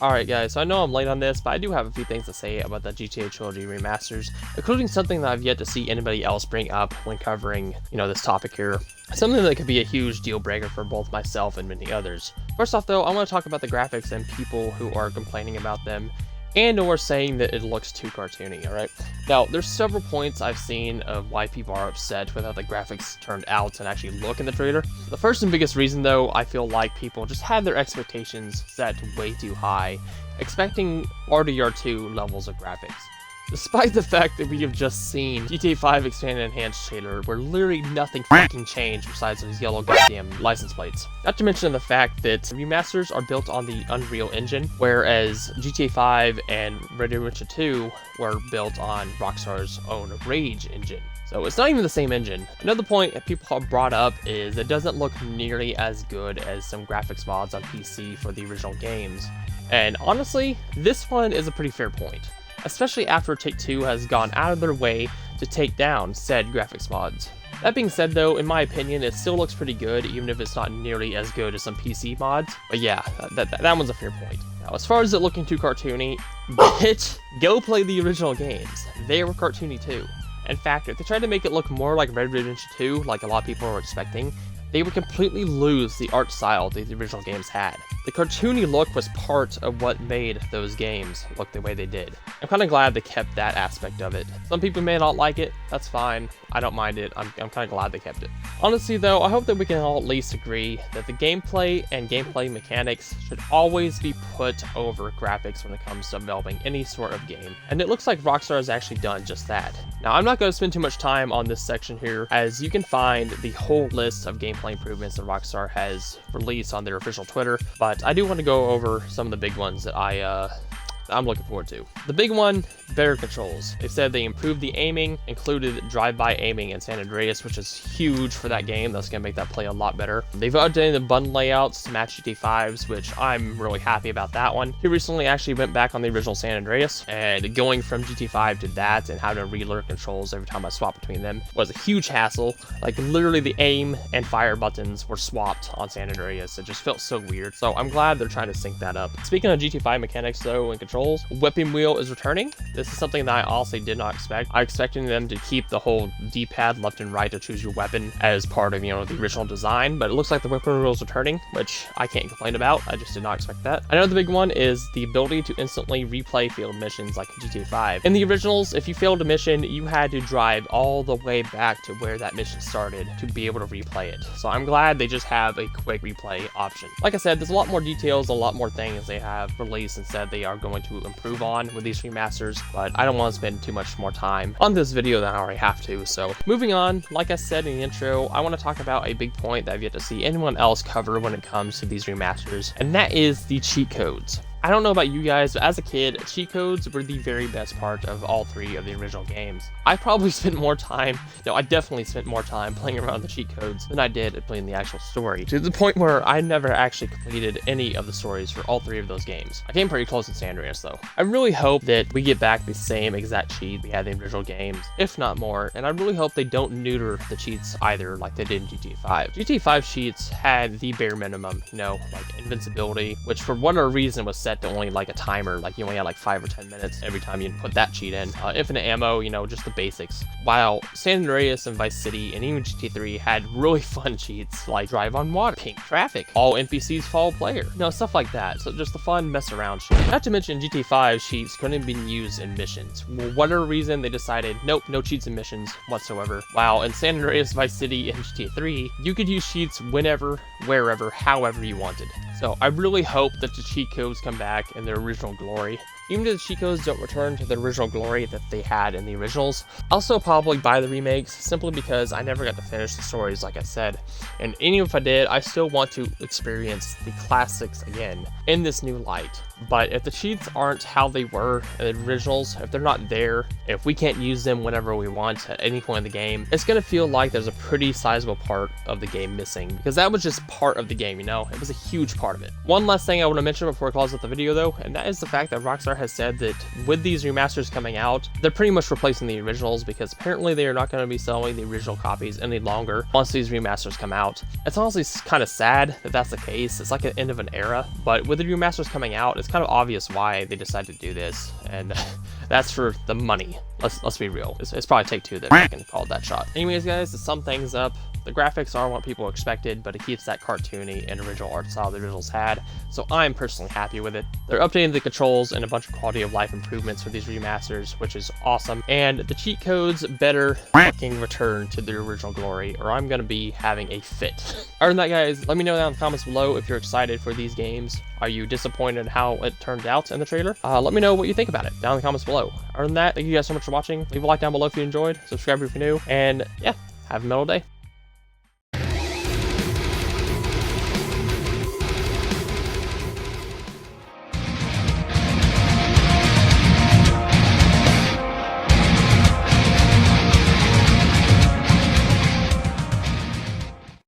Alright guys, so I know I'm late on this, but I do have a few things to say about the GTA Trilogy remasters, including something that I've yet to see anybody else bring up when covering, this topic here. Something that could be a huge deal breaker for both myself and many others. First off though, I want to talk about the graphics and people who are complaining about them, and or saying that it looks too cartoony, alright? Now, there's several points I've seen of why people are upset with how the graphics turned out and actually look in the trailer. The first and biggest reason though, I feel like people just have their expectations set way too high, expecting RDR2 levels of graphics. Despite the fact that we have just seen GTA 5 Expanded Enhanced trailer where literally nothing fucking changed besides those yellow goddamn license plates. Not to mention the fact that remasters are built on the Unreal Engine, whereas GTA 5 and Red Dead Redemption 2 were built on Rockstar's own Rage engine. So it's not even the same engine. Another point that people have brought up is it doesn't look nearly as good as some graphics mods on PC for the original games. And honestly, this one is a pretty fair point, especially after Take-Two has gone out of their way to take down said graphics mods. That being said though, in my opinion, it still looks pretty good, even if it's not nearly as good as some PC mods. But yeah, that one's a fair point. Now, as far as it looking too cartoony, bitch, go play the original games. They were cartoony too. In fact, if they tried to make it look more like Red Dead Redemption 2, like a lot of people were expecting, they would completely lose the art style that the original games had. The cartoony look was part of what made those games look the way they did. I'm kind of glad they kept that aspect of it. Some people may not like it, that's fine. I don't mind it, I'm kind of glad they kept it. Honestly though, I hope that we can all at least agree that the gameplay and gameplay mechanics should always be put over graphics when it comes to developing any sort of game. And it looks like Rockstar has actually done just that. Now, I'm not going to spend too much time on this section here, as you can find the whole list of gameplay improvements that Rockstar has released on their official Twitter, but I do want to go over some of the big ones that I'm looking forward to. The big one, better controls. They said they improved the aiming, included drive-by aiming in San Andreas, which is huge for that game. That's going to make that play a lot better. They've updated the button layouts to match GTA 5's, which I'm really happy about that one. He recently actually went back on the original San Andreas, and going from GTA 5 to that and having to relearn controls every time I swap between them was a huge hassle. Like, literally the aim and fire buttons were swapped on San Andreas. It just felt so weird. So I'm glad they're trying to sync that up. Speaking of GTA 5 mechanics though and controls, weapon wheel is returning. This is something that I honestly did not expect. I expected them to keep the whole D-pad left and right to choose your weapon as part of, the original design, but it looks like the weapon wheel is returning, which I can't complain about. I just did not expect that. Another big one is the ability to instantly replay failed missions like in GTA 5. In the originals, if you failed a mission, you had to drive all the way back to where that mission started to be able to replay it. So I'm glad they just have a quick replay option. Like I said, there's a lot more details, a lot more things they have released and said they are going to improve on with these remasters, but I don't want to spend too much more time on this video than I already have to. So moving on, like I said in the intro, I want to talk about a big point that I've yet to see anyone else cover when it comes to these remasters, and that is the cheat codes. I don't know about you guys, but as a kid, cheat codes were the very best part of all three of the original games. I probably spent more time, I definitely spent more time playing around the cheat codes than I did at playing the actual story, to the point where I never actually completed any of the stories for all three of those games. I came pretty close in San Andreas though. I really hope that we get back the same exact cheat we had in the original games, if not more, and I really hope they don't neuter the cheats either like they did in GTA 5. GTA 5 cheats had the bare minimum, like invincibility, which for whatever reason was set to only like a timer, like you only had like 5 or 10 minutes every time you put that cheat in. Infinite ammo, just the basics. While San Andreas and Vice City and even GTA 3 had really fun cheats like drive on water, pink traffic, all NPCs follow player, stuff like that. So just the fun mess around shit. Not to mention GTA 5 cheats couldn't have been used in missions. For whatever reason, they decided, nope, no cheats in missions whatsoever. While in San Andreas, Vice City, and GTA 3, you could use cheats whenever, wherever, however you wanted. So I really hope that the cheat codes come back in their original glory. Even if the cheat codes don't return to the original glory that they had in the originals, I'll still probably buy the remakes simply because I never got to finish the stories like I said. And even if I did, I still want to experience the classics again in this new light. But if the cheats aren't how they were in the originals, if they're not there, if we can't use them whenever we want at any point in the game, it's going to feel like there's a pretty sizable part of the game missing, because that was just part of the game, it was a huge part of it. One last thing I want to mention before I close out the video though, and that is the fact that Rockstar Rockstar has said that with these remasters coming out, they're pretty much replacing the originals because apparently they are not going to be selling the original copies any longer once these remasters come out. It's honestly kind of sad that that's the case. It's like an end of an era, but with the remasters coming out, it's kind of obvious why they decided to do this, and that's for the money. Let's be real. It's probably Take-Two that fucking called that shot. Anyways, guys, to sum things up, the graphics are what people expected, but it keeps that cartoony and original art style the originals had, so I'm personally happy with it. They're updating the controls and a bunch of quality of life improvements for these remasters, which is awesome, and the cheat codes better fucking return to their original glory, or I'm gonna be having a fit. Other than that, guys, let me know down in the comments below if you're excited for these games. Are you disappointed in how it turned out in the trailer? Let me know what you think about it down in the comments below. Other than that, thank you guys so much for watching. Leave a like down below if you enjoyed, subscribe if you're new, and yeah, have a metal day.